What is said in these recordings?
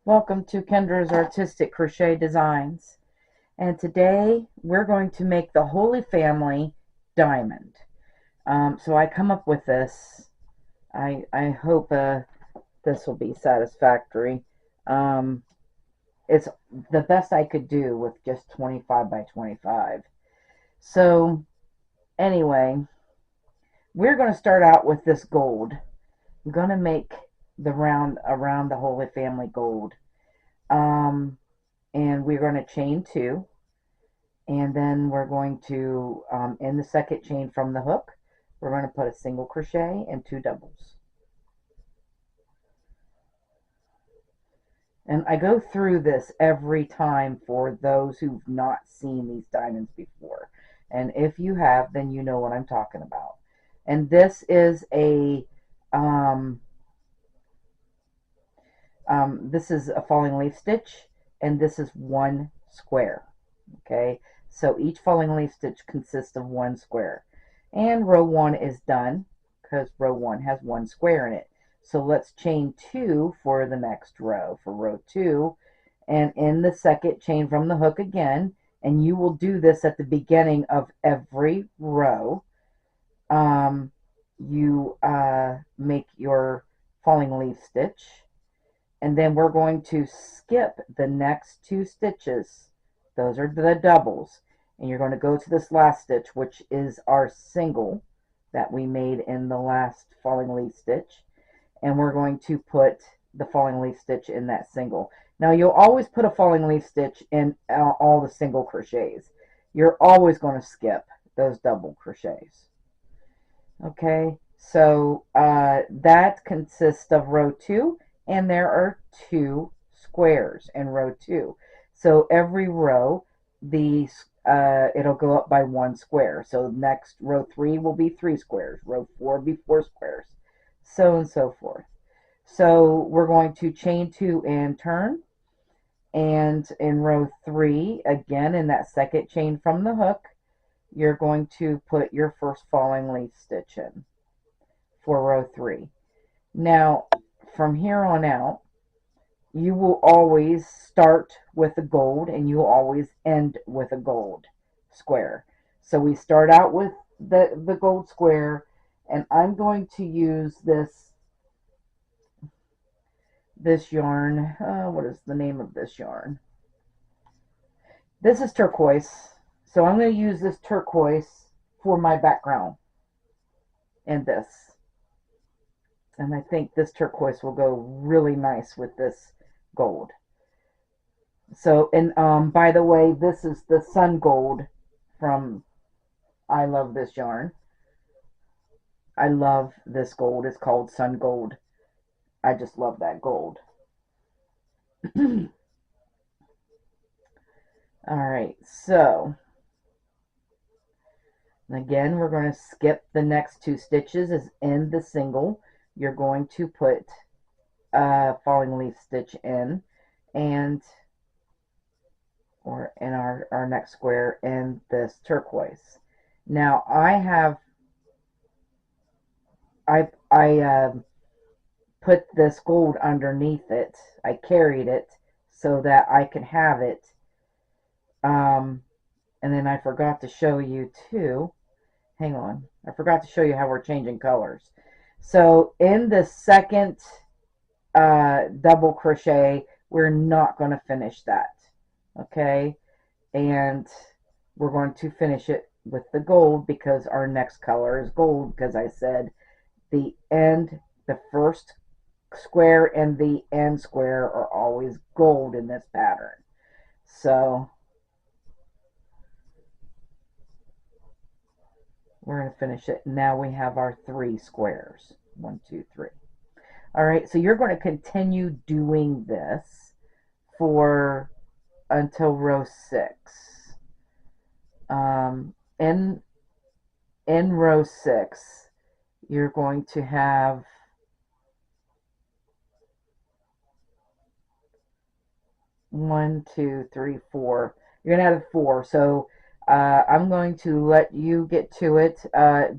Welcome to Kendra's Artistic Crochet Designs. And today we're going to make the Holy Family diamond. So I come up with this. I hope this will be satisfactory. Um, it's the best I could do with just 25 by 25. So anyway, we're going to start out with this gold. I'm going to make the round around the Holy Family gold. And we're going to chain two, and then we're going to in the second chain from the hook we're going to put a single crochet and two doubles. And I go through this every time for those who've not seen these diamonds before, and if you have, then you know what I'm talking about. And this is a falling leaf stitch, and this is one square. Okay, so each falling leaf stitch consists of one square, and row one is done because row one has one square in it. So let's chain two for the next row, for row two, and in the second chain from the hook again, and you will do this at the beginning of every row. You make your falling leaf stitch, and then we're going to skip the next two stitches. Those are the doubles, and you're going to go to this last stitch, which is our single that we made in the last falling leaf stitch, and we're going to put the falling leaf stitch in that single. Now you'll always put a falling leaf stitch in all the single crochets. You're always going to skip those double crochets. Okay, so that consists of row two, and there are two squares in row two. So every row, it'll go up by one square. So next row three will be three squares. Row four will be four squares, so on and so forth. So we're going to chain two and turn. And in row three, again in that second chain from the hook, you're going to put your first falling leaf stitch in for row three. Now, from here on out, you will always start with a gold, and you will always end with a gold square. So we start out with the gold square, and I'm going to use this yarn. What is the name of this yarn? This is turquoise. So I'm going to use this turquoise for my background in this. And I think this turquoise will go really nice with this gold. So, and by the way, this is the sun gold from I Love This Yarn. I love this gold. It's called sun gold. I just love that gold. Alright, so again, we're going to skip the next two stitches as in the single. You're going to put a falling leaf stitch in, and or in our next square in this turquoise. Now I put this gold underneath it. I carried it so that I could have it. And then I forgot to show you too. Hang on. I forgot to show you how we're changing colors. So in the second double crochet, we're not going to finish that. Okay? And we're going to finish it with the gold because our next color is gold, because I said the first square and the end square are always gold in this pattern. So we're going to finish it. Now we have our three squares. 1, 2, 3. All right, so you're going to continue doing this for until row 6. In row 6, you're going to have 1, 2, 3, 4. You're going to have 4. So I'm going to let you get to it.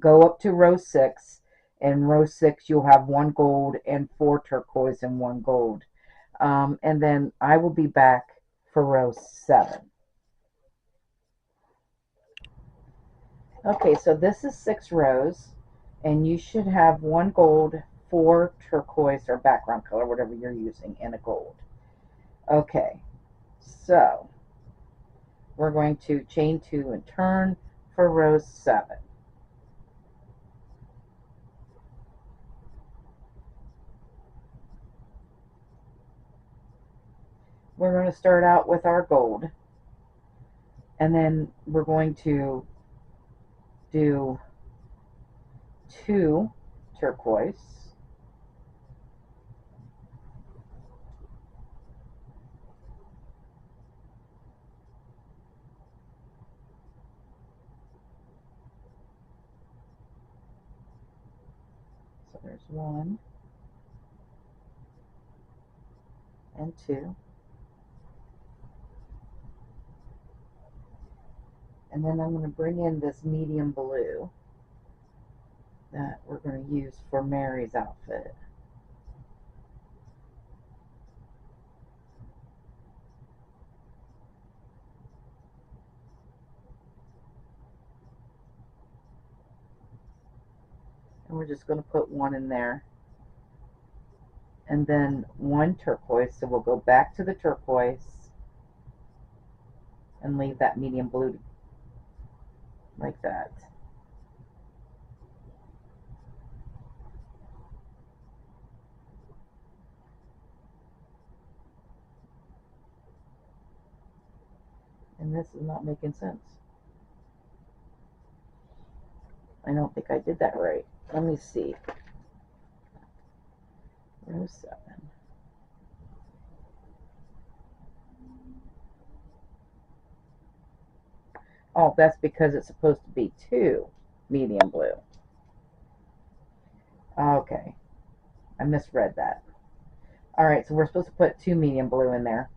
Go up to row 6. In row 6, you'll have 1 gold and 4 turquoise and 1 gold. And then I will be back for row 7. Okay, so this is 6 rows, and you should have 1 gold, 4 turquoise or background color, whatever you're using, and a gold. Okay, so we're going to chain 2 and turn for row 7. We're going to start out with our gold, and then we're going to do 2 turquoise, so there's 1 and 2, and then I'm going to bring in this medium blue that we're going to use for Mary's outfit. And we're just going to put 1 in there, and then 1 turquoise, so we'll go back to the turquoise and leave that medium blue like that. And this is not making sense. I don't think I did that right. Let me see. Row 7. Oh, that's because it's supposed to be 2 medium blue. Okay, I misread that. Alright, so we're supposed to put 2 medium blue in there.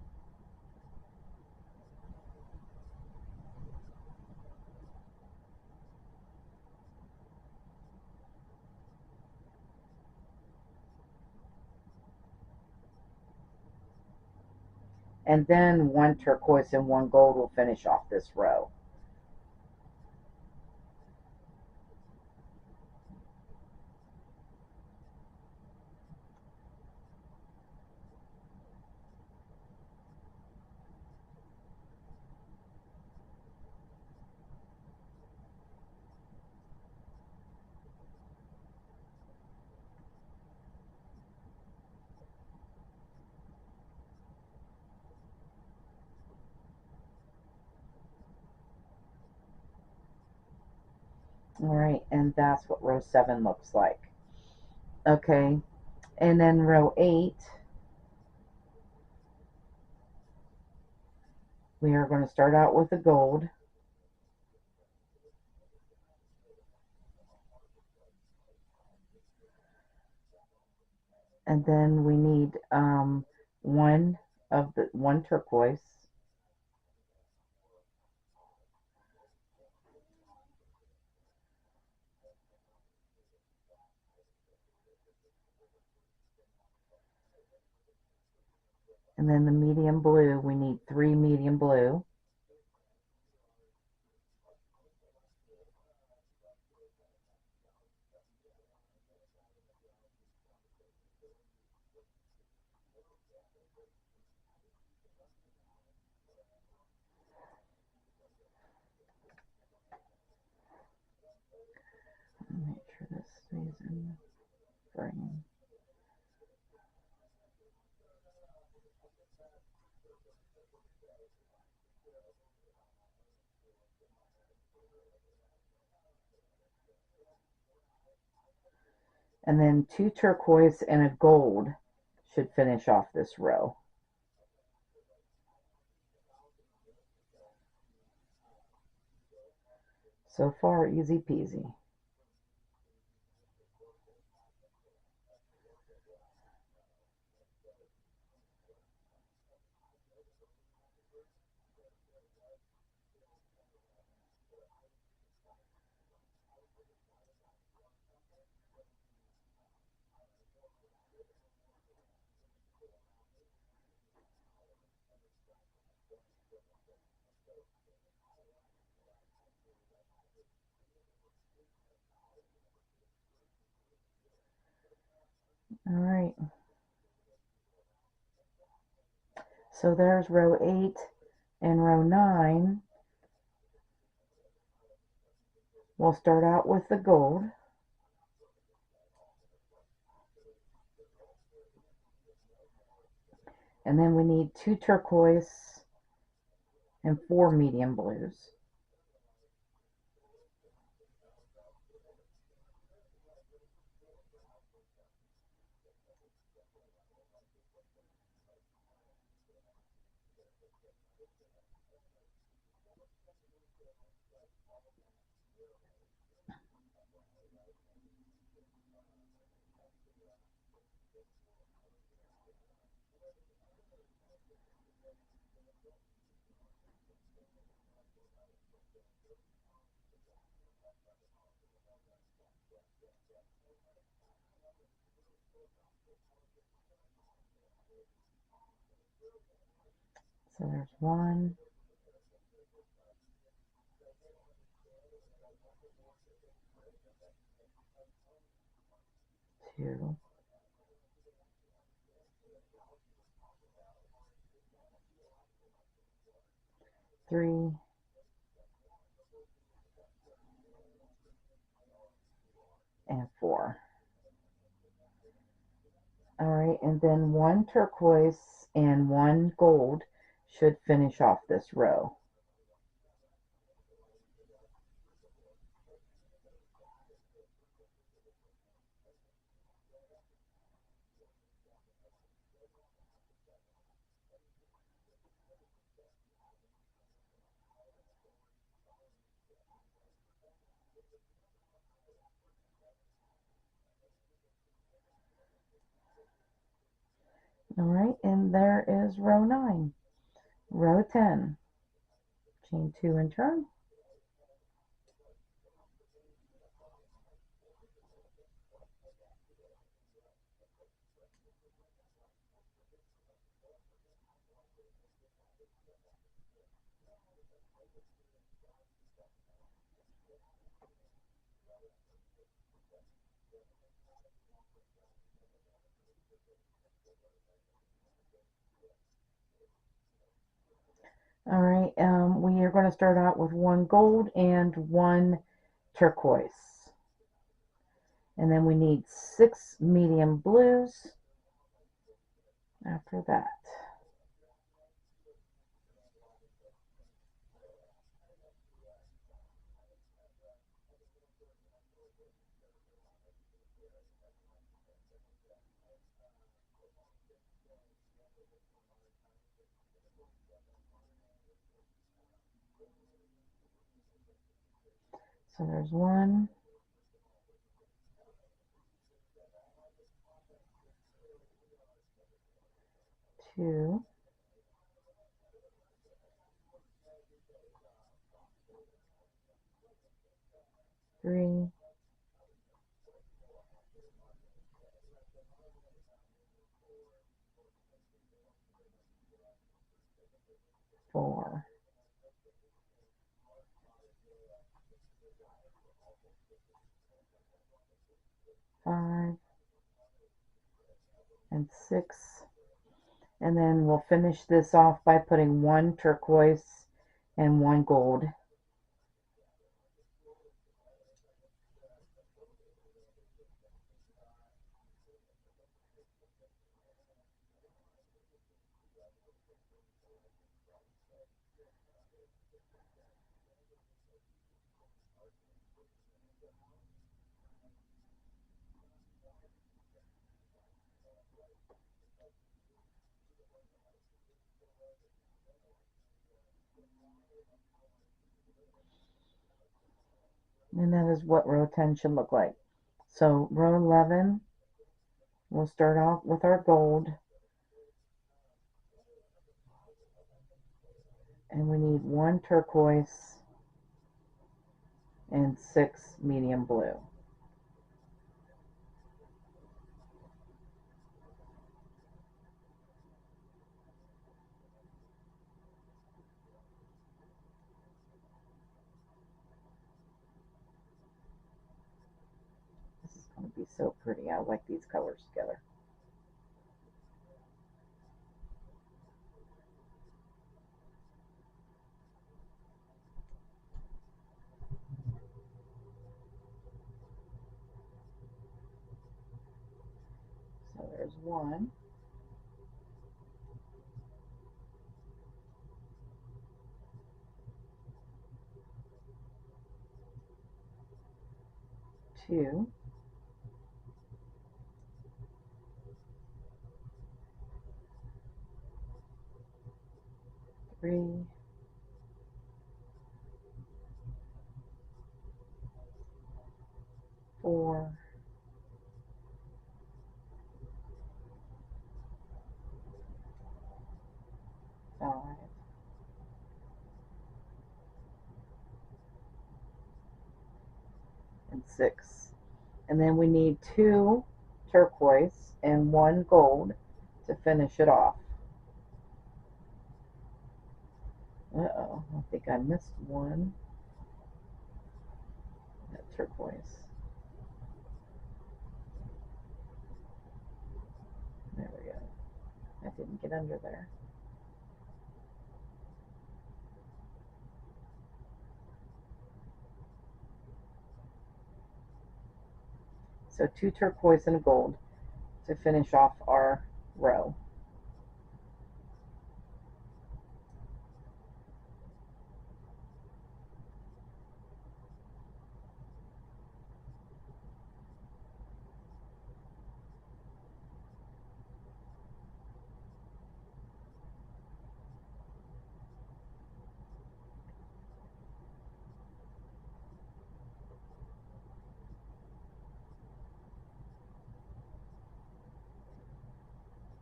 And then 1 turquoise and 1 gold will finish off this row. Alright, and that's what row 7 looks like. Okay, and then row 8, we are going to start out with the gold. And then we need 1 turquoise. And then the medium blue, we need 3 medium blue. Make sure this stays in the frame. And then 2 turquoise and a gold should finish off this row. So far, easy peasy. All right. So there's row 8 and row 9. We'll start out with the gold. And then we need 2 turquoise and 4 medium blues. So there's 1, 2, 3, and 4. All right, and then 1 turquoise and 1 gold should finish off this row. All right, and there is row 9. Row 10. Chain 2 and turn. All right, we are going to start out with 1 gold and 1 turquoise. And then we need 6 medium blues after that. So there's 1, 2, 3, 4, 5, and 6. And then we'll finish this off by putting 1 turquoise and 1 gold. And that is what row 10 should look like. So row 11, we'll start off with our gold. And we need 1 turquoise and 6 medium blue. This is going to be so pretty. I like these colors together. there's one. Two. Three. Four. Five. And six. And then we need two turquoise and one gold to finish it off. Uh-oh, I think I missed one. That turquoise. There we go. I didn't get under there. So two turquoise and a gold to finish off our row.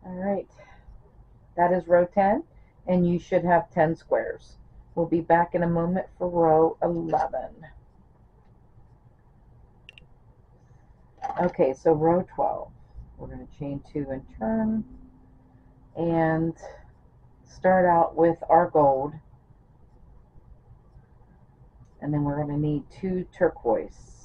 All right, that is row 10, and you should have 10 squares. We'll be back in a moment for row 11. Okay, so row 12, we're going to chain 2 and turn, and start out with our gold, and then we're going to need two turquoise.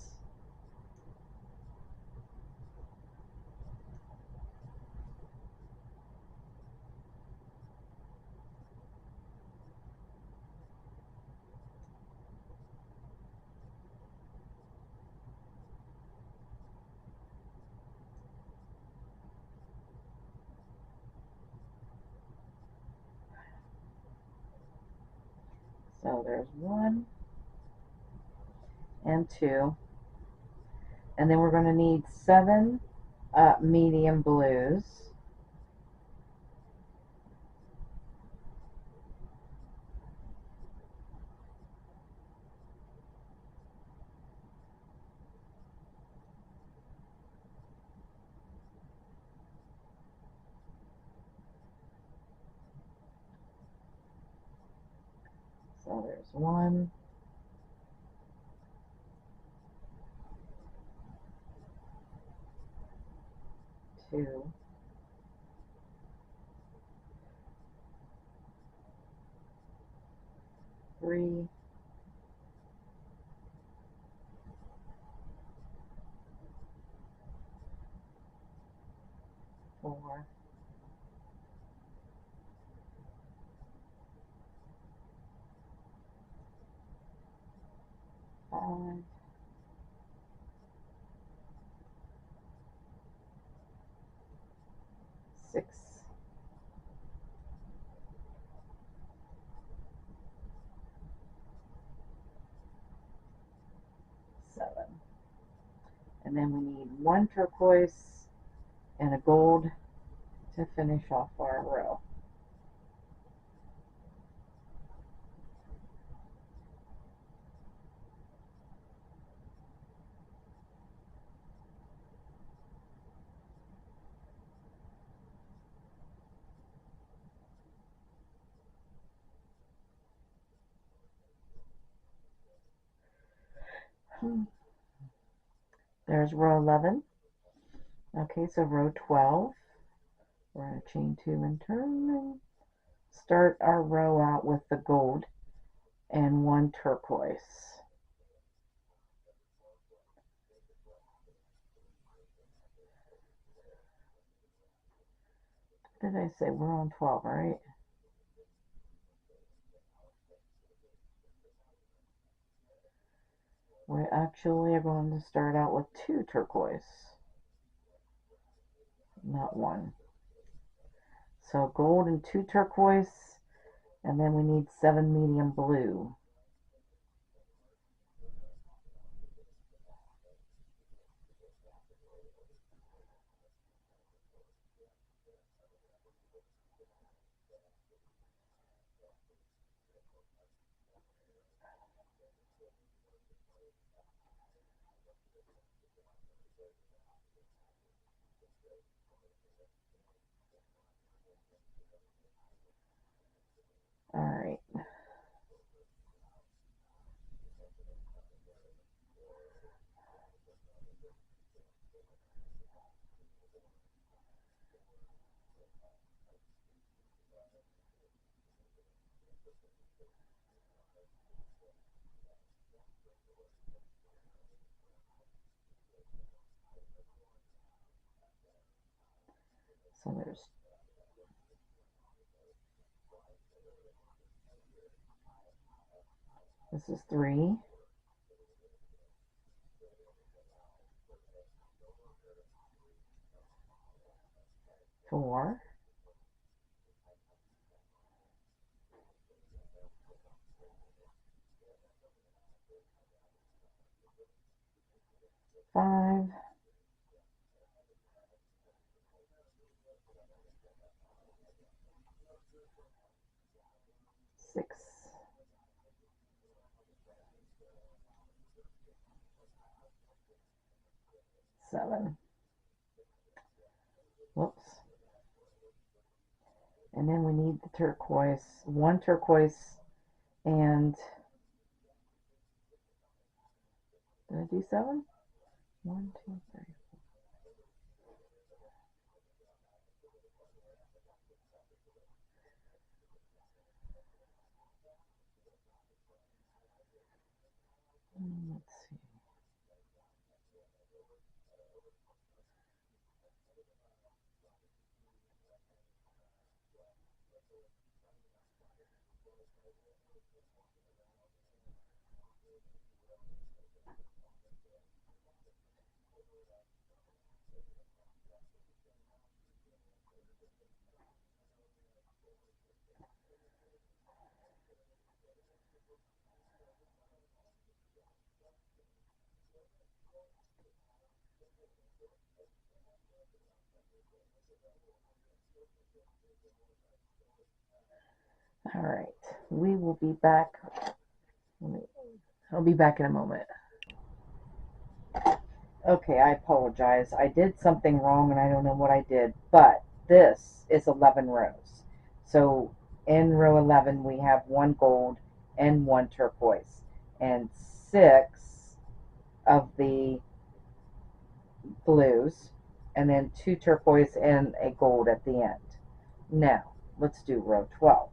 So there's one and two, and then we're going to need 7 medium blues. So there's 1, 2, 3, 4, 5, 6, 7. And then we need 1 turquoise and a gold to finish off our row. There's row 11. Okay, so row 12, we're going to chain 2 and turn and start our row out with the gold and 1 turquoise. What did I say? We're on 12, right? We actually are going to start out with 2 turquoise. not one. So gold and 2 turquoise, and then we need 7 medium blue. All right. So this is 3, 4, 5, 6, 7. Whoops. And then we need the turquoise, 1 turquoise, and did I do 7? 1, 2, 3. Let's see. All right, we will be back. I'll be back in a moment. Okay, I apologize. I did something wrong and I don't know what I did, but this is 11 rows. So in row 11, we have 1 gold and 1 turquoise, and 6 of the blues, and then 2 turquoise and a gold at the end. Now, let's do row 12.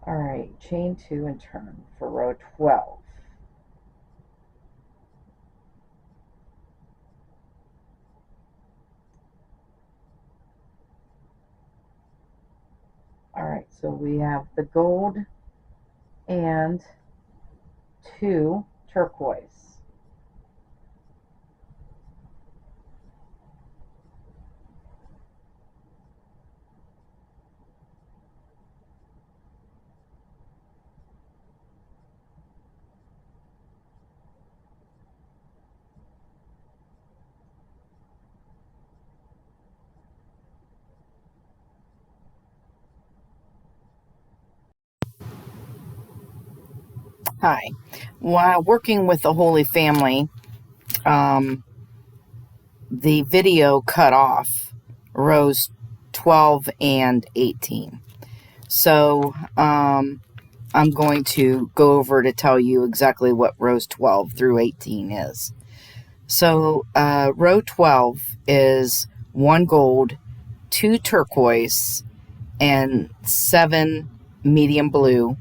All right, chain 2 and turn for row 12. All right, so we have the gold and 2 turquoise. Hi. While working with the Holy Family, the video cut off rows 12 and 18. So I'm going to go over to tell you exactly what rows 12 through 18 is. So row 12 is 1 gold, 2 turquoise, and 7 medium blue,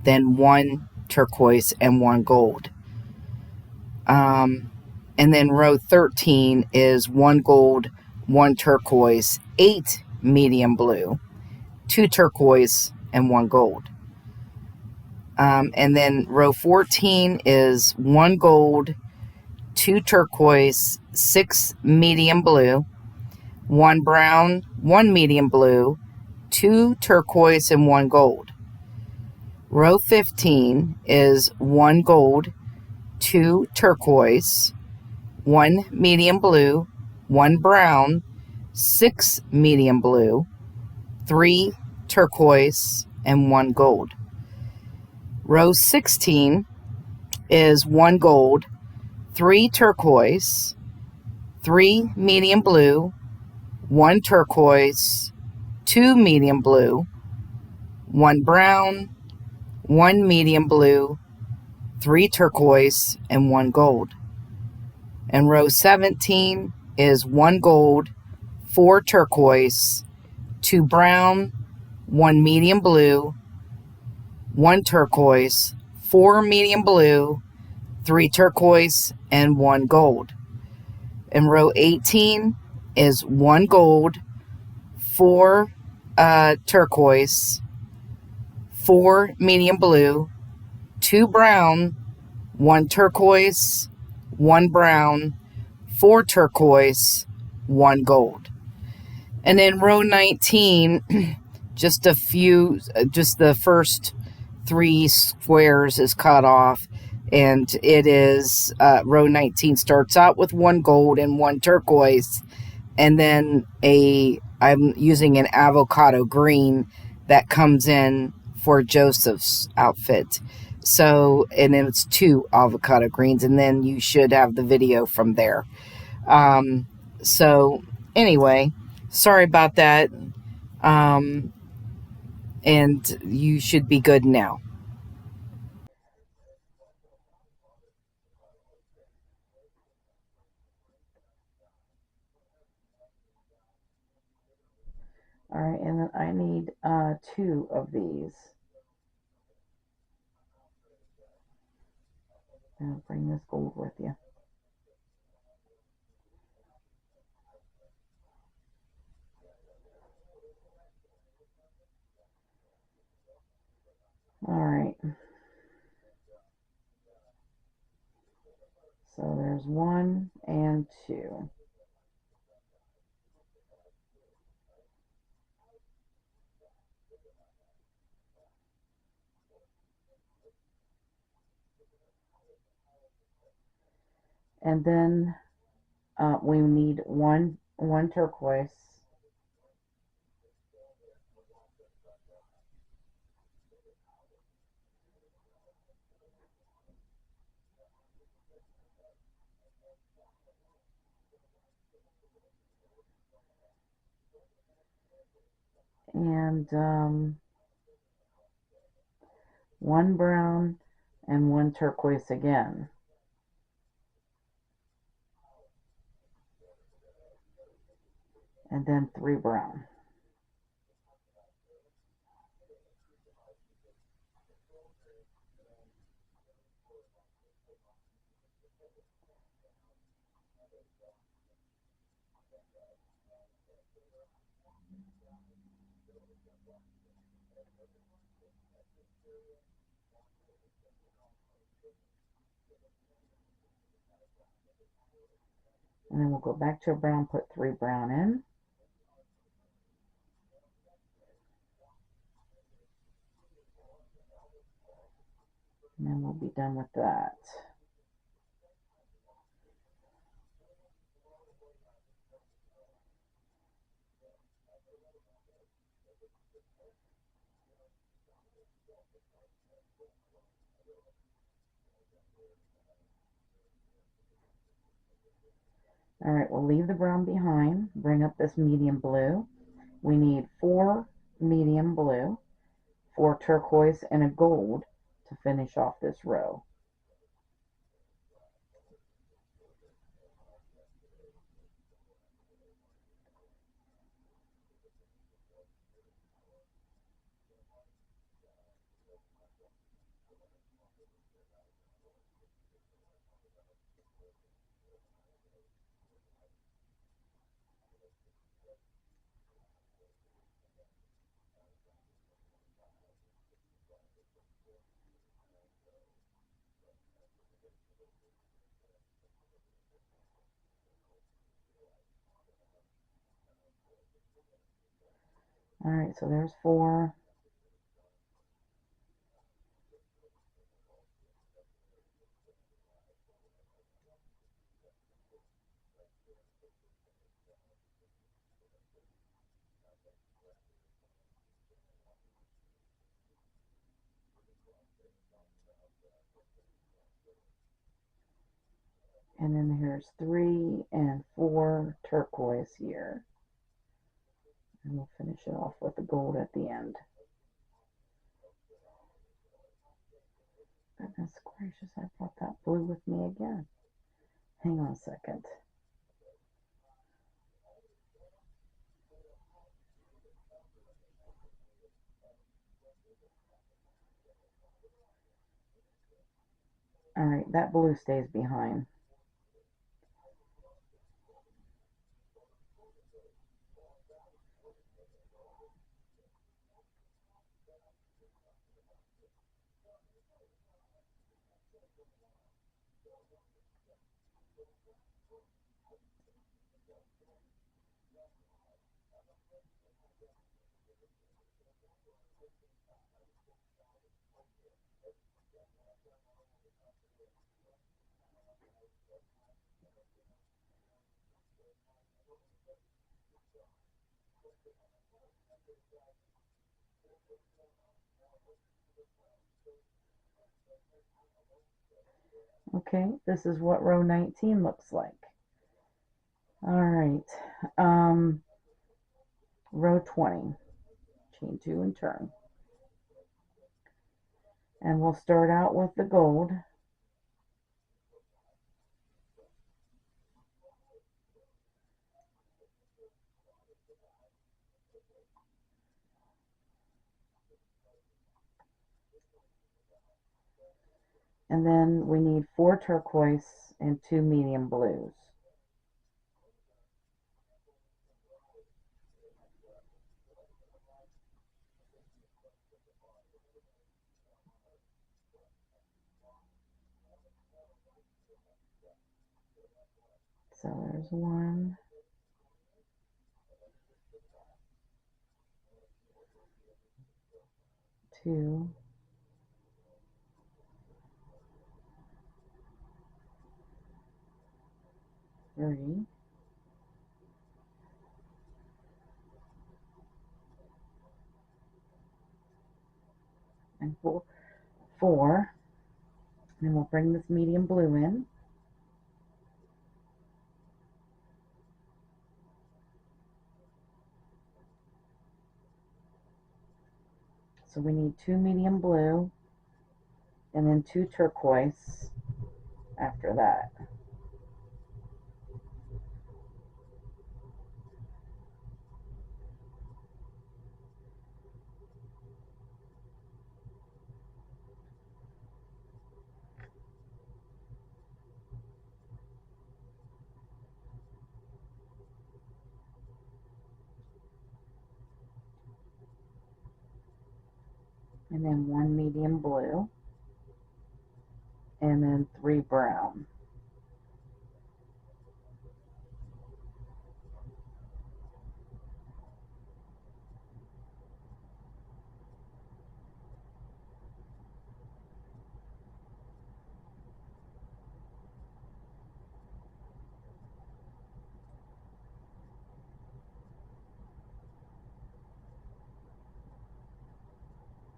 then 1 turquoise and 1 gold. And then row 13 is 1 gold, 1 turquoise, 8 medium blue, 2 turquoise, and 1 gold. And then row 14 is 1 gold, 2 turquoise, 6 medium blue, 1 brown, 1 medium blue, 2 turquoise, and 1 gold. Row 15 is 1 gold, 2 turquoise, 1 medium blue, 1 brown, 6 medium blue, 3 turquoise, and 1 gold. Row 16 is 1 gold, 3 turquoise, 3 medium blue, 1 turquoise, 2 medium blue, 1 brown, 1 medium blue, 3 turquoise, and 1 gold. And row 17 is 1 gold, 4 turquoise, 2 brown, 1 medium blue, 1 turquoise, 4 medium blue, 3 turquoise, and 1 gold. And row 18 is 1 gold, 4 turquoise, 4 medium blue, 2 brown, 1 turquoise, 1 brown, 4 turquoise, 1 gold. And then row 19, just the first 3 squares is cut off, and it is row 19 starts out with 1 gold and 1 turquoise, and then I'm using an avocado green that comes in for Joseph's outfit. So, and then it's 2 avocado greens, and then you should have the video from there. So anyway, sorry about that. And you should be good now. All right, and then I need 2 of these. Now bring this gold with you. All right. So there's 1 and 2. And then we need one turquoise. And 1 brown and 1 turquoise again. And then 3 brown. And then we'll go back to a brown, put 3 brown in. And then we'll be done with that. All right, we'll leave the brown behind. Bring up this medium blue. We need 4 medium blue, 4 turquoise, and a gold to finish off this row. All right, so there's 4. And then here's 3 and 4 turquoise here. And we'll finish it off with the gold at the end. Goodness gracious, I brought that blue with me again. Hang on a second. All right, that blue stays behind. Okay, this is what row 19 looks like. All right, row 20, chain 2 and turn. And we'll start out with the gold. And then we need 4 turquoise and 2 medium blues. So there's 1, 2, 3, and 4. 4. And we'll bring this medium blue in. So we need 2 medium blue and then 2 turquoise after that. And then 1 medium blue and then 3 brown.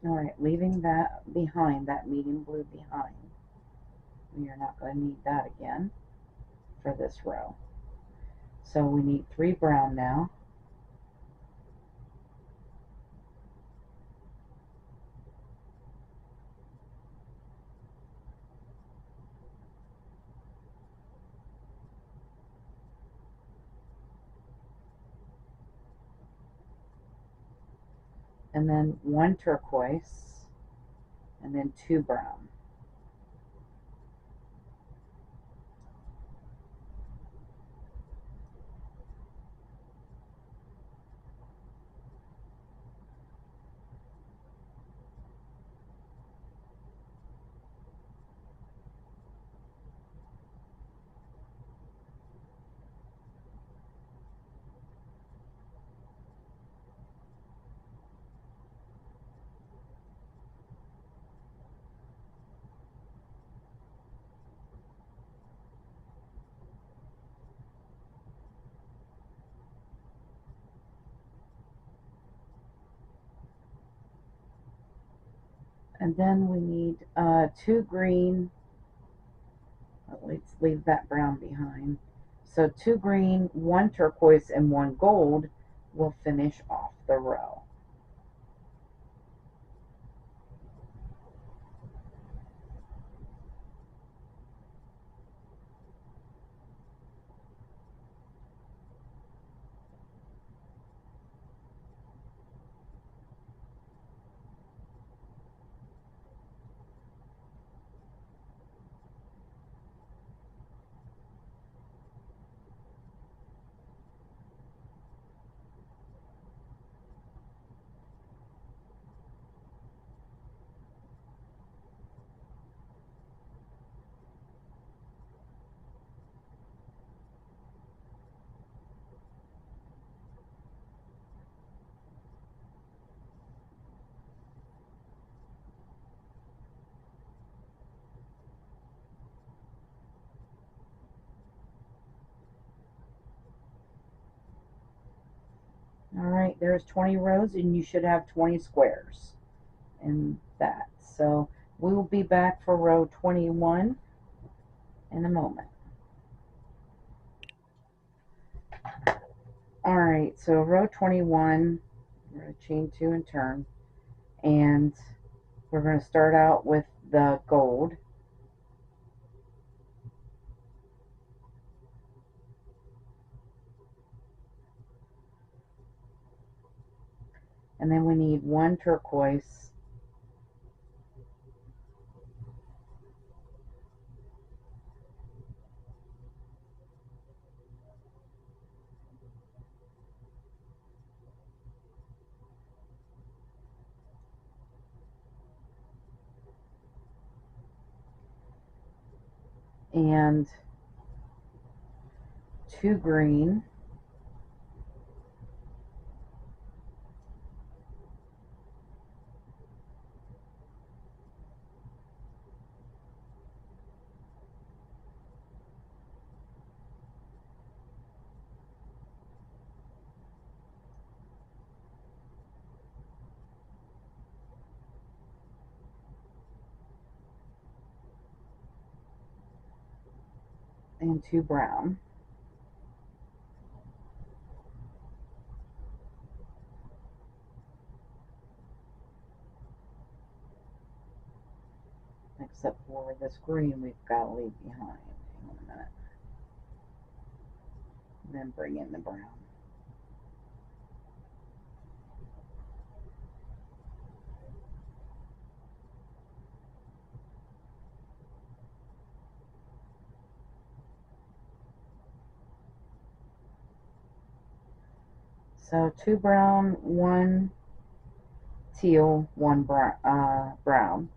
All right, leaving that behind, that medium blue behind. We are not going to need that again for this row. So we need 3 brown now. And then 1 turquoise and then 2 brown. And then we need 2 green. Oh, let's leave that brown behind. So 2 green, 1 turquoise, and 1 gold will finish off the row. Alright, there's 20 rows and you should have 20 squares in that. So we will be back for row 21 in a moment. Alright, so row 21, we're going to chain 2 and turn, and we're going to start out with the gold. And then we need 1 turquoise, and 2 green, and 2 brown. Except for this green we've got to leave behind. Hang on a minute. And then bring in the brown. So 2 brown, 1 teal, 1 brown.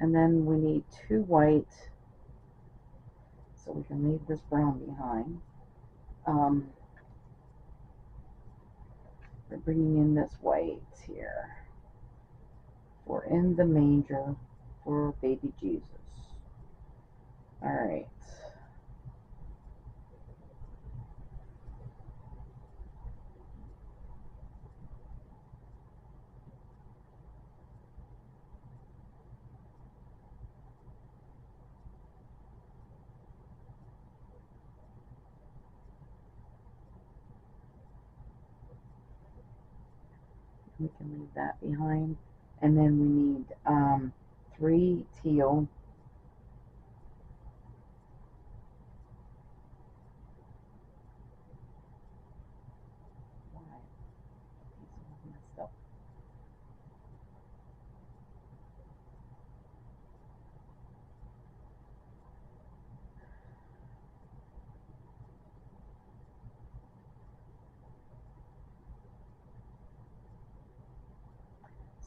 And then we need 2 white, so we can leave this brown behind. We're bringing in this white here. We're in the manger for baby Jesus. Alright. We can leave that behind. And then we need 3 teal,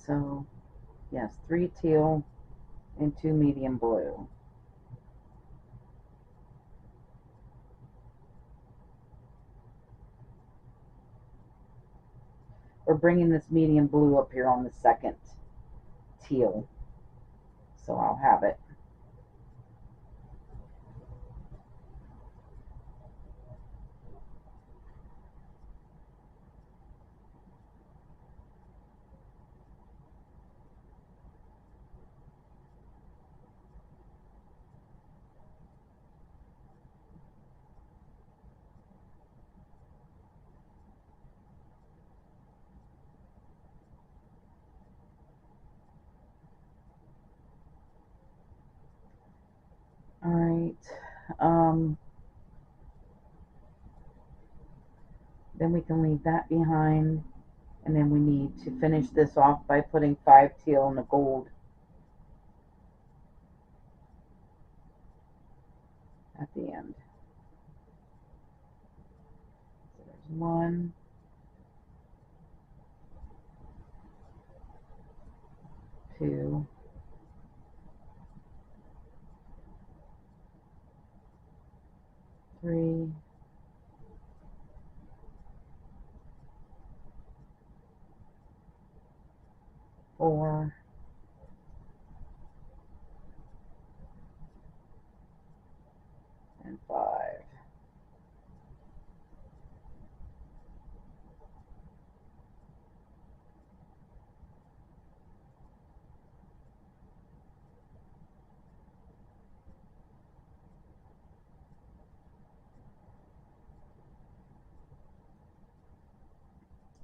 So, yes, 3 teal and 2 medium blue. We're bringing this medium blue up here on the second teal. So I'll have it. All right. Then we can leave that behind. And then we need to finish this off by putting 5 teal and a gold at the end. So there's 1, 2, 3, 4, and 5.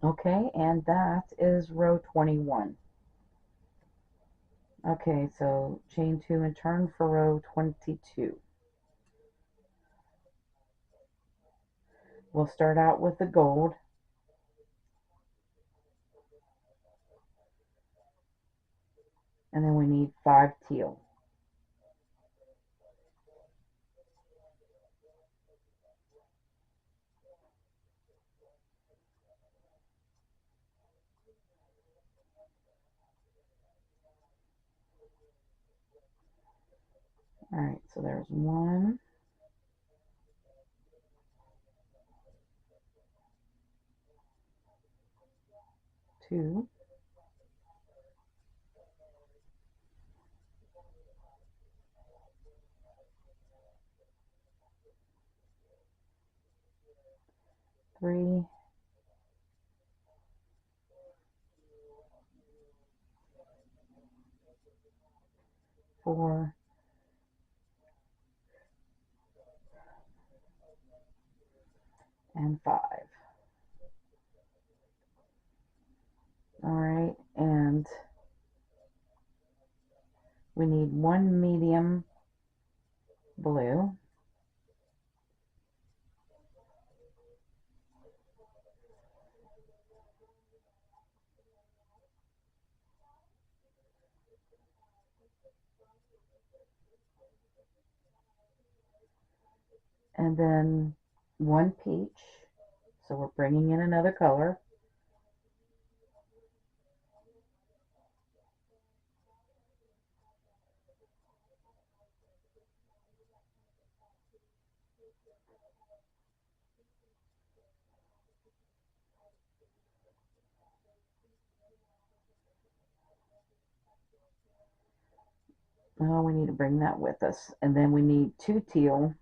Okay, and that is row 21. Okay, so chain 2 and turn for row 22. We'll start out with the gold, and then we need 5 teal. All right, so there's 1, 2, 3, 4, and 5. All right, and we need 1 medium blue, and then 1 peach. So we're bringing in another color. Oh, we need to bring that with us. And then we need 2 teal.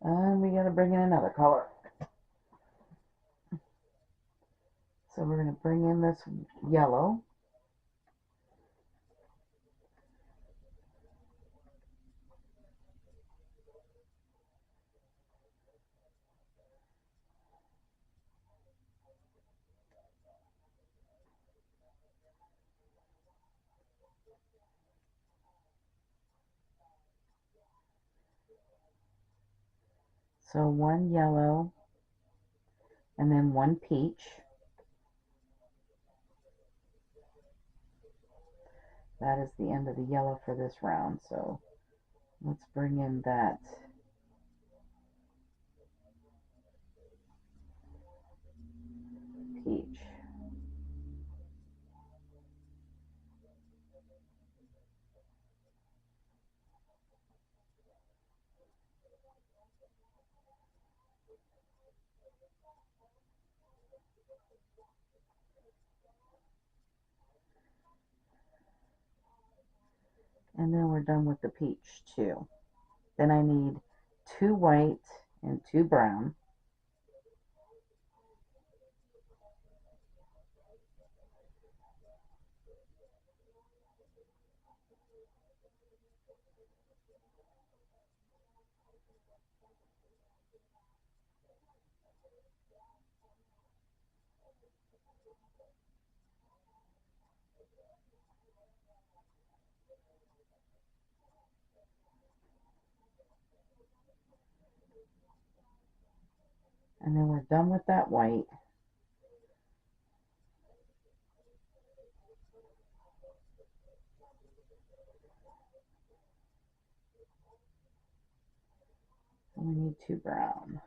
And we got to bring in another color. So we're going to bring in this yellow. So one yellow and then one peach. That is the end of the yellow for this round. So let's bring in that peach. And then we're done with the peach too. Then I need 2 white and 2 brown. And then we're done with that white. And we need 2 brown.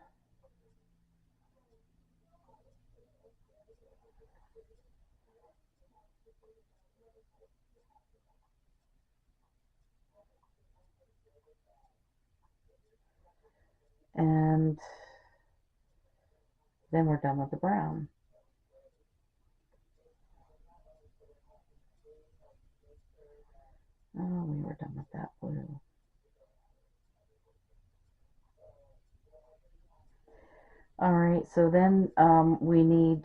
And then we're done with the brown. Oh, we were done with that blue. All right, so then we need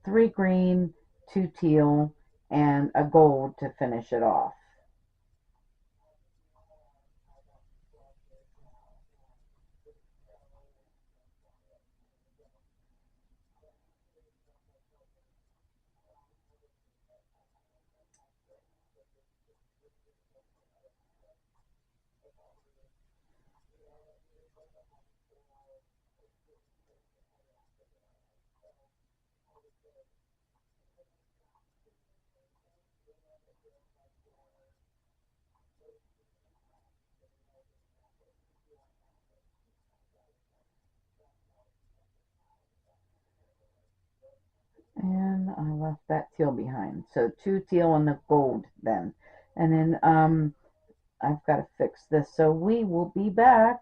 3 green, 2 teal, and a gold to finish it off. And I left that teal behind. So 2 teal and the gold then. And then I've got to fix this. So we will be back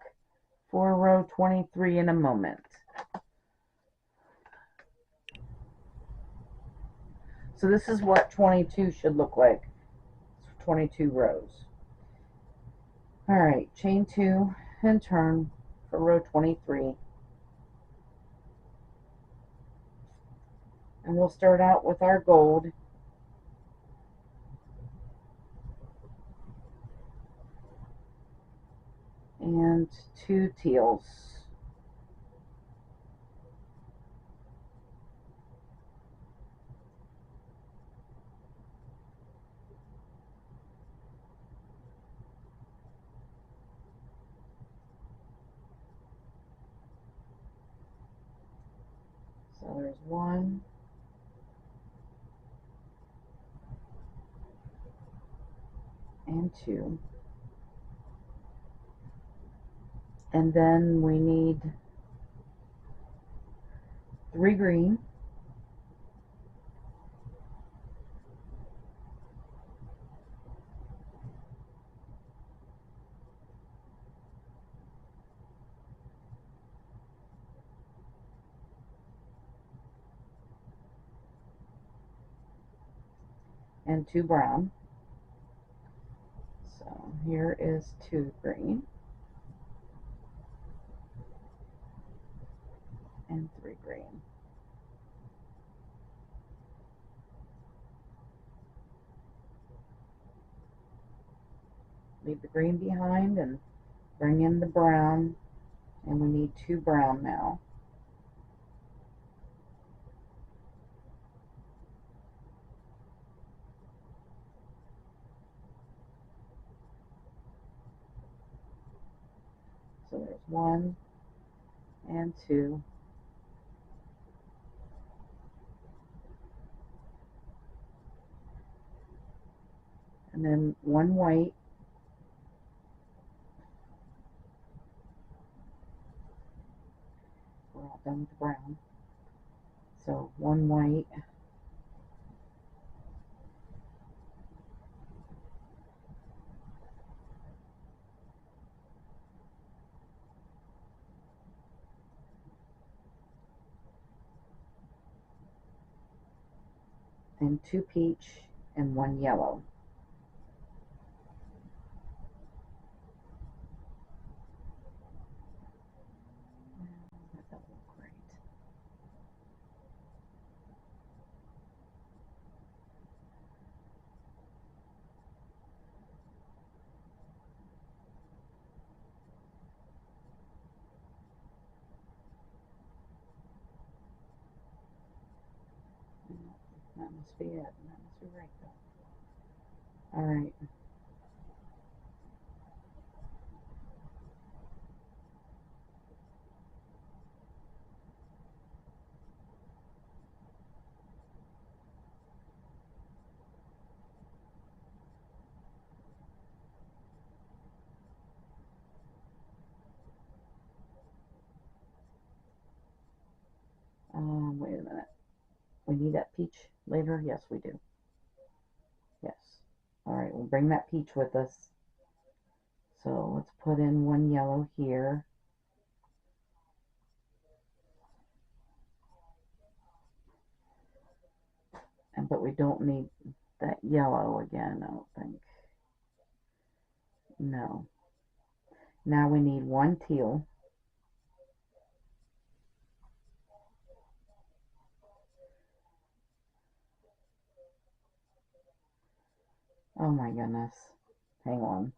for row 23 in a moment. So this is what 22 should look like. 22 rows. All right, chain 2 and turn for row 23. And we'll start out with our gold. And 2 teals. So there's 1. And 2. And then we need 3 green. And 2 brown. So here is 2 green. And 3 green. Leave the green behind and bring in the brown. And we need 2 brown now. So there's 1 and 2. And then 1 white. We're all done with the brown. So 1 white. And 2 peach and 1 yellow. That doesn't look right. That must be it. That must be right though. Alright. Wait a minute. We need that peach later? Yes, we do. Yes. Alright, we'll bring that peach with us. So let's put in 1 yellow here. But we don't need that yellow again, I don't think. No. Now we need 1 teal. Oh my goodness. Hang on.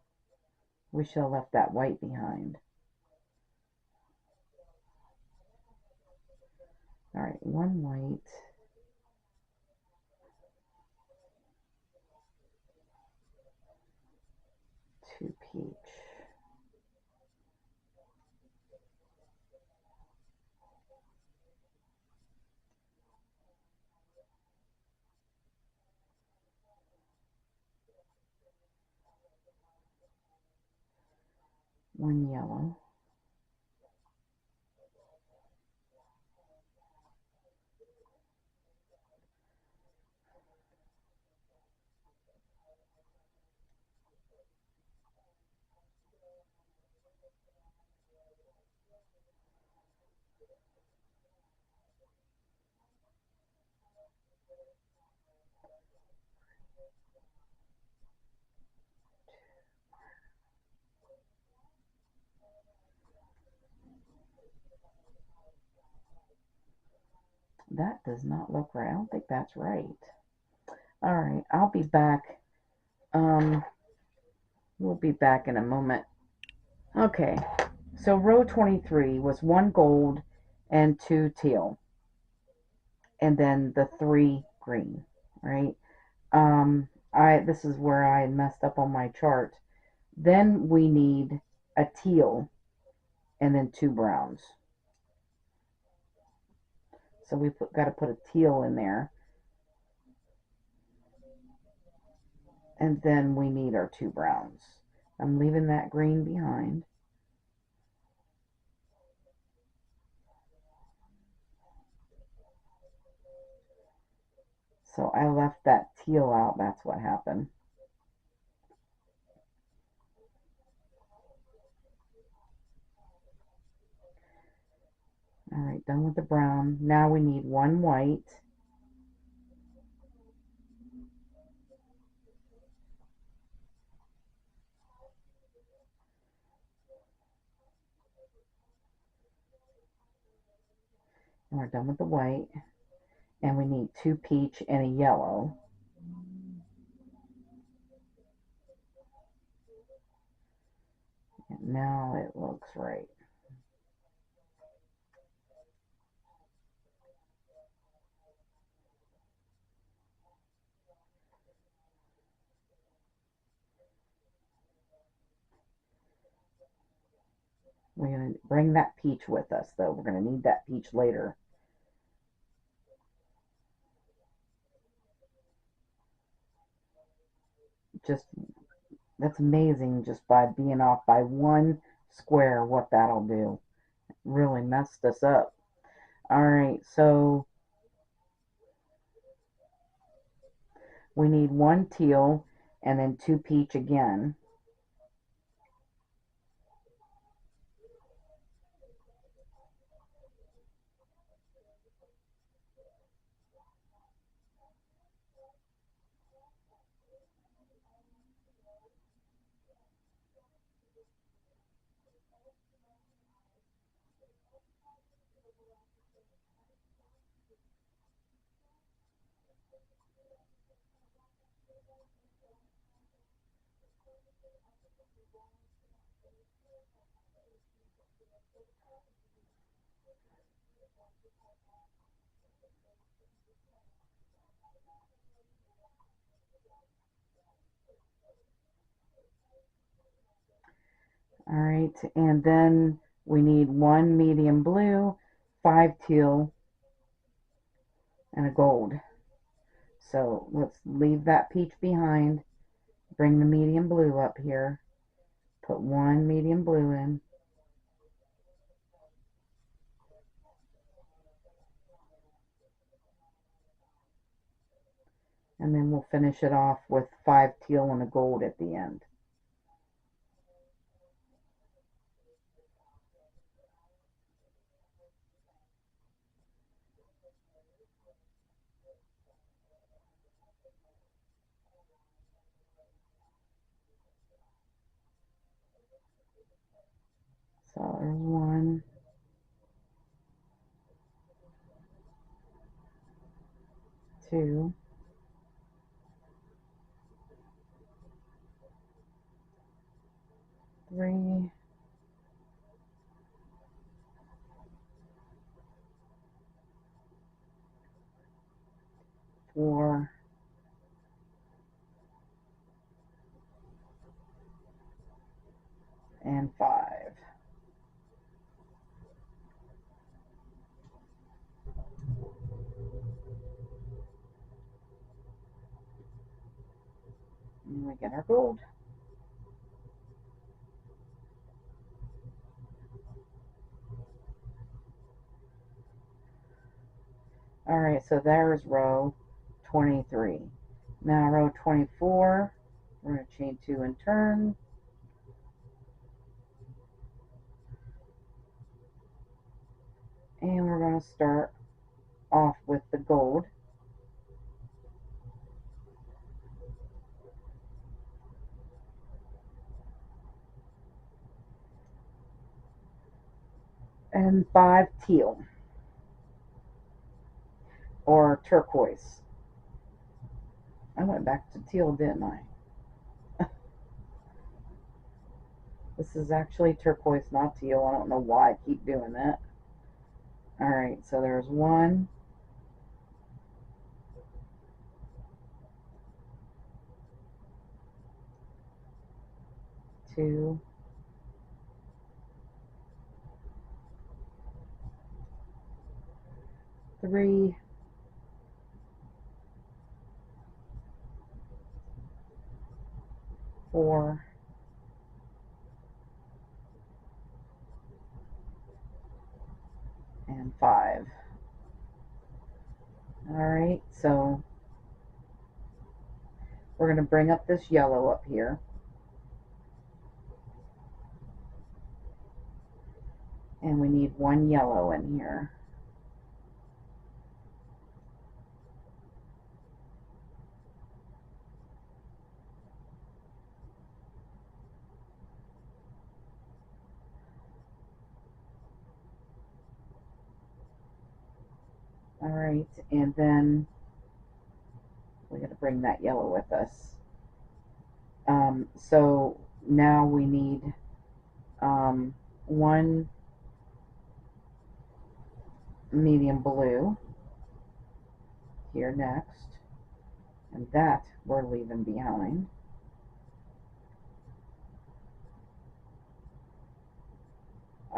We should have left that white behind. Alright, 1 white. 2 peach. One yellow. That does not look right. I don't think that's right. Alright, I'll be back. We'll be back in a moment. Okay, so row 23 was 1 gold and 2 teal. And then the 3 green, right? This is where I messed up on my chart. Then we need a teal and then 2 browns. So we got to put a teal in there. And then we need our 2 browns. I'm leaving that green behind. So I left that teal out. That's what happened. Alright, done with the brown. Now we need 1 white. And we're done with the white. And we need 2 peach and a yellow. And now it looks right. We're going to bring that peach with us, though. We're going to need that peach later. Just, that's amazing just by being off by 1 square what that'll do. Really messed us up. Alright, so we need 1 teal and then 2 peach again. Alright, and then we need 1 medium blue, 5 teal, and a gold. So let's leave that peach behind, bring the medium blue up here, put 1 medium blue in, and then we'll finish it off with 5 teal and a gold at the end. So there's 1, 2, 3, 4, and 5. And we get our gold. Alright, so there's row 23. Now row 24, we're going to chain 2 and turn. And we're going to start off with the gold. And 5 teal. Or turquoise. I went back to teal, didn't I? This is actually turquoise, not teal. I don't know why I keep doing that. Alright, so there's 1, 2, 3, 4, and 5. Alright, so we're going to bring up this yellow up here. And we need 1 yellow in here. Alright, and then we're going to bring that yellow with us. So now we need 1 medium blue here next, and that we're leaving behind.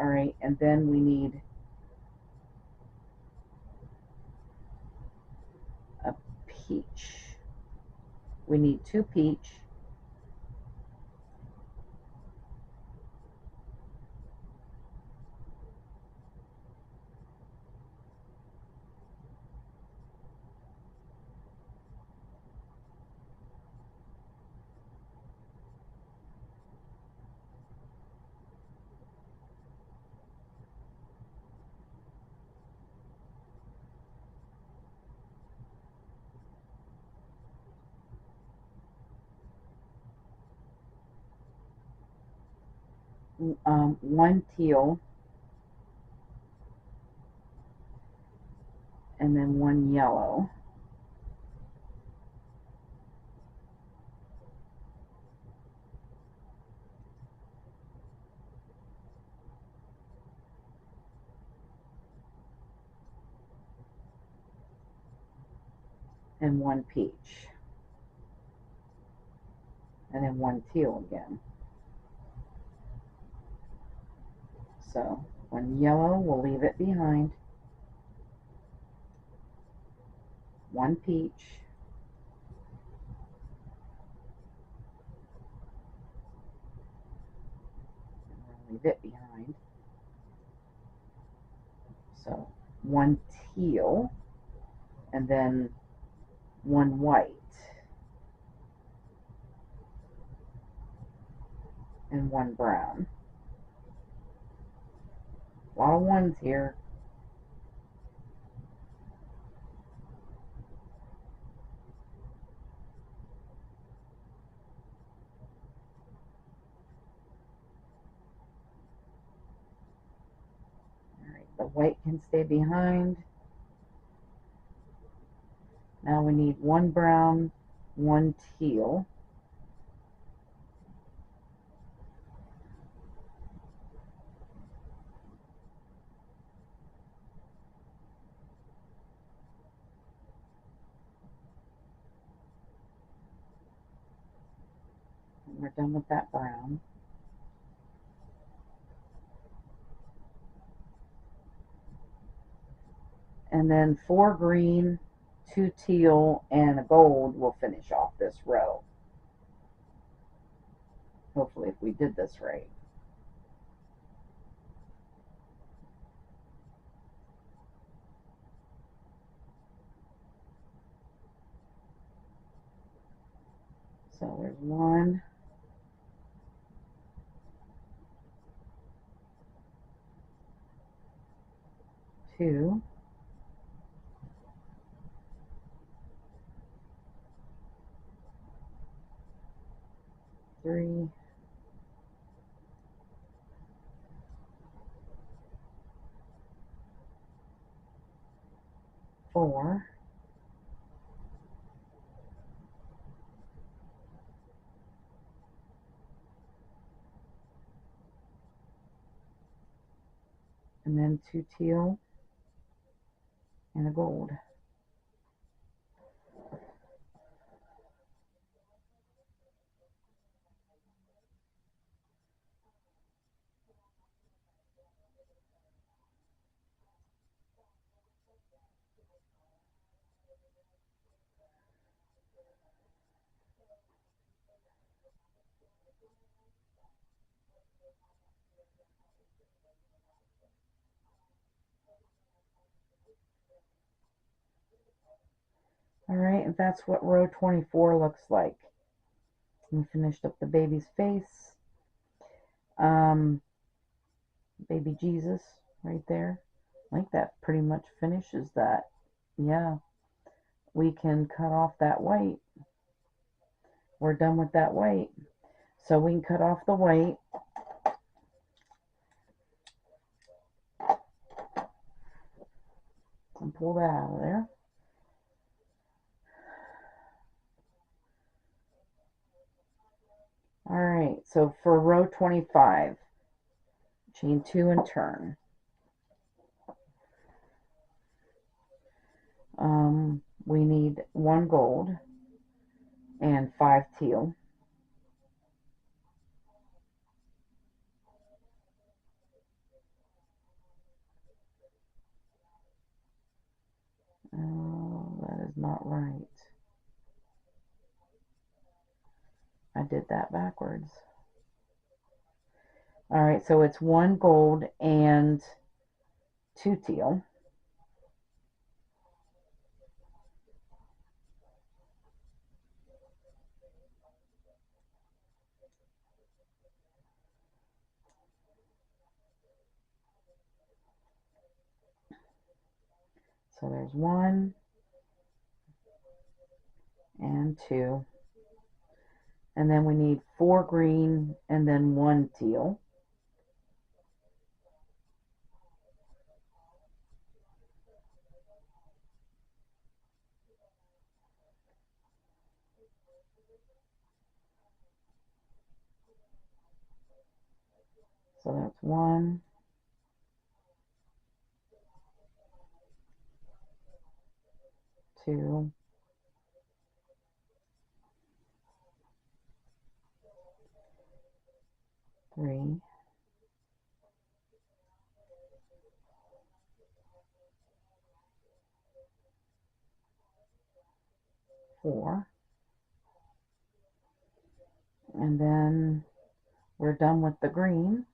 All right, and then we need a peach. We need 2 peach. One teal, and then 1 yellow. And 1 peach. And then 1 teal again. So 1 yellow, we'll leave it behind. 1 peach. We'll leave it behind. So 1 teal, and then 1 white, and 1 brown. A lot of ones here. Alright, the white can stay behind. Now we need 1 brown, 1 teal. And we're done with that brown. And then 4 green, 2 teal, and a gold will finish off this row. Hopefully, if we did this right. So there's 1, 2, 3, 4, and then 2 teal and a gold. Alright, and that's what row 24 looks like. We finished up the baby's face. Baby Jesus right there. I think that pretty much finishes that. Yeah, we can cut off that white. We're done with that white. So we can cut off the white. And pull that out of there. Alright, so for row 25, chain 2 and turn. We need 1 gold and 5 teal. is not right. I did that backwards. All right, so it's 1 gold and 2 teal. So there's 1 and 2. And then we need 4 green and then 1 teal. So that's 1, 2, 3, 4. And then we're done with the green.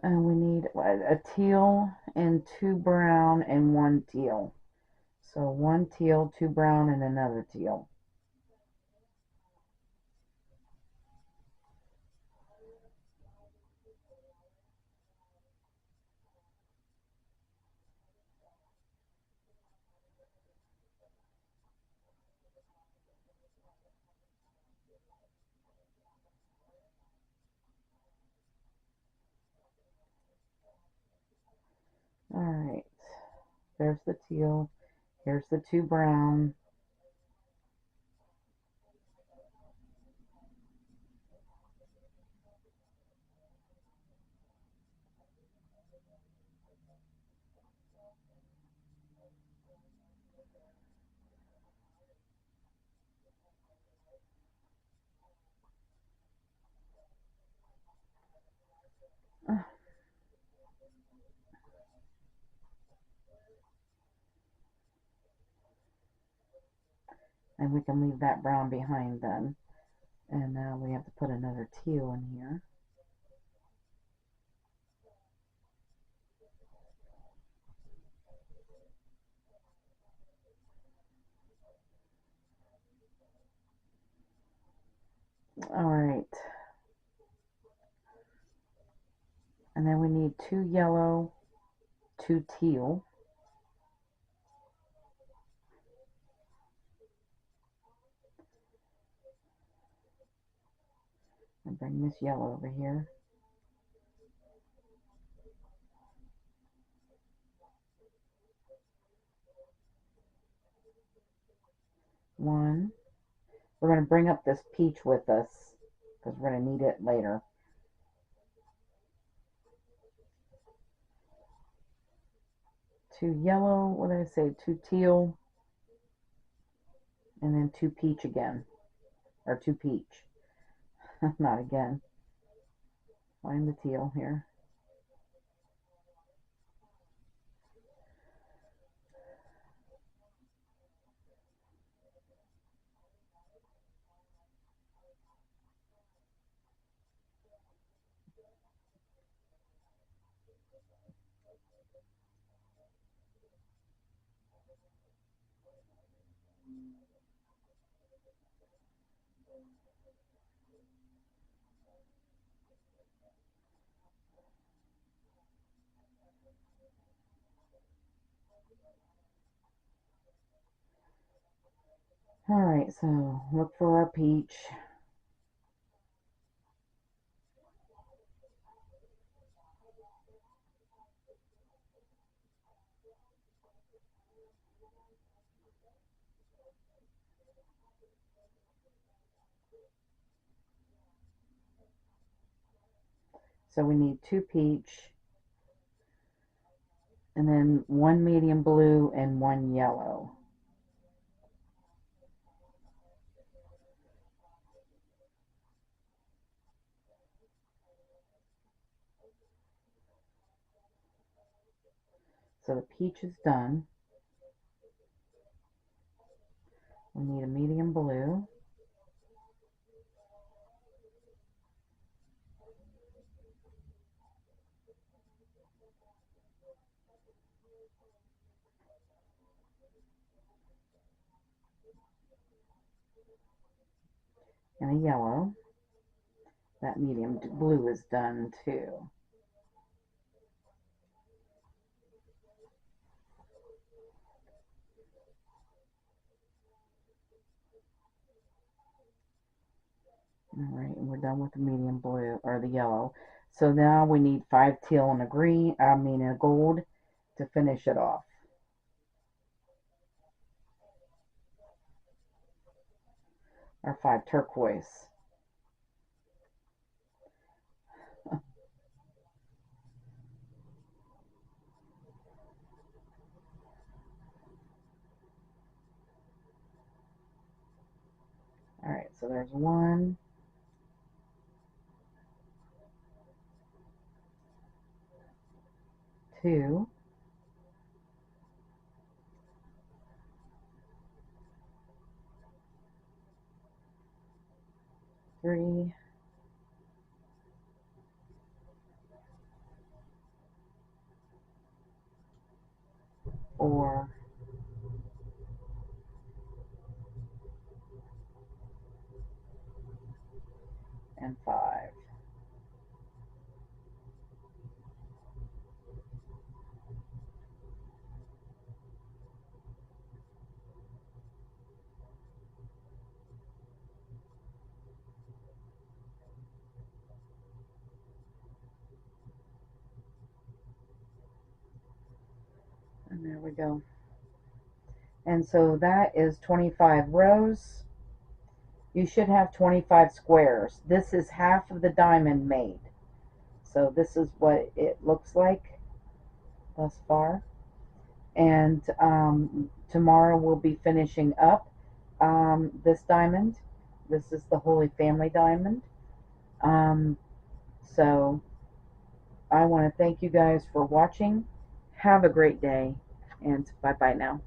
And we need a teal and 2 brown and 1 teal. So 1 teal, 2 brown, and another teal. All right, there's the teal. Here's the 2 brown. And we can leave that brown behind then. And now we have to put another teal in here. All right. And then we need 2 yellow, 2 teal. And bring this yellow over here. One. We're going to bring up this peach with us because we're going to need it later. 2 yellow, what did I say? 2 teal, and then 2 peach again, or 2 peach. Not again. Find the teal here. Alright, so look for our peach. So we need 2 peach, and then 1 medium blue and 1 yellow. So the peach is done. We need a medium blue. And a yellow. That medium blue is done too. Alright, and we're done with the medium blue, or the yellow. So now we need 5 teal and a green, a gold to finish it off. Or 5 turquoise. Alright, so there's 1, 2, 3, four, and 5. And there we go. And so that is 25 rows. You should have 25 squares. This is half of the diamond made. So this is what it looks like thus far. And tomorrow we'll be finishing up this diamond. This is the Holy Family diamond. So I want to thank you guys for watching. Have a great day, and bye bye now.